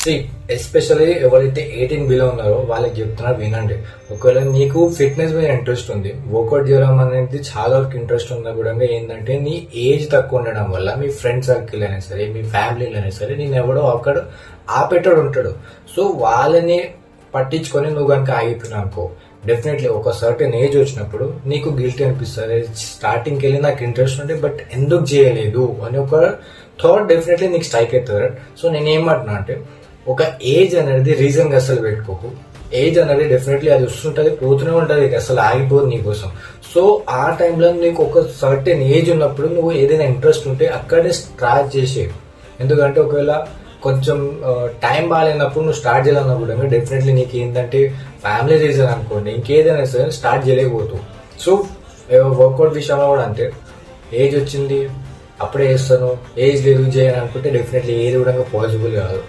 C especially ఎవరైతే 18 below ఉన్నారో వాళ్ళకి చెప్తున్నా వినండి. ఒకవేళ నీకు ఫిట్నెస్ మీద ఇంట్రెస్ట్ ఉంది, వర్కౌట్ చేయడం అనేది చాలా వరకు ఇంట్రెస్ట్ ఉన్నా కూడా ఏంటంటే నీ ఏజ్ తక్కువ ఉండడం వల్ల మీ ఫ్రెండ్ సర్కిల్ అయినా సరే, మీ ఫ్యామిలీలో అయినా సరే నేను ఎవడో అక్కడ ఆపేటోడు ఉంటాడు. సో వాళ్ళని పట్టించుకొని నువ్వు కనుక ఆగిపోయినా అనుకో, డెఫినెట్లీ ఒక సర్టెన్ ఏజ్ వచ్చినప్పుడు నీకు గిల్టీ అనిపిస్తుంది. స్టార్టింగ్కి వెళ్ళి నాకు ఇంట్రెస్ట్ ఉంటే బట్ ఎందుకు చేయలేదు అని ఒక థాట్ డెఫినెట్లీ నీకు స్ట్రైక్ అవుతుంది. సో నేను ఏమంటున్నా అంటే ఒక ఏజ్ అనేది రీజన్ గా అసలు పెట్టుకోకు. ఏజ్ అనేది డెఫినెట్లీ అది వస్తుంటది, పోతూనే ఉంటది, అసలు ఆగిపోదు నీకోసం. సో ఆ టైంలో నీకు ఒక సర్టెన్ ఏజ్ ఉన్నప్పుడు నువ్వు ఏదైనా ఇంట్రెస్ట్ ఉంటే అక్కడే స్టార్ట్ చేసే. ఎందుకంటే ఒకవేళ కొంచెం టైం బాగాలేనప్పుడు నువ్వు స్టార్ట్ చేయాలన్నప్పుడు డెఫినెట్లీ నీకు ఏంటంటే ఫ్యామిలీ రీజన్ అనుకోండి, ఇంకేదైనా సరే స్టార్ట్ చేయలేకపోతావు. సో వర్కౌట్ విషయంలో కూడా అంతే, ఏజ్ వచ్చింది అప్పుడే చేస్తాను, ఏజ్ లేదు చేయని అనుకుంటే డెఫినెట్లీ ఏది కూడా పాసిబుల్ కాదు.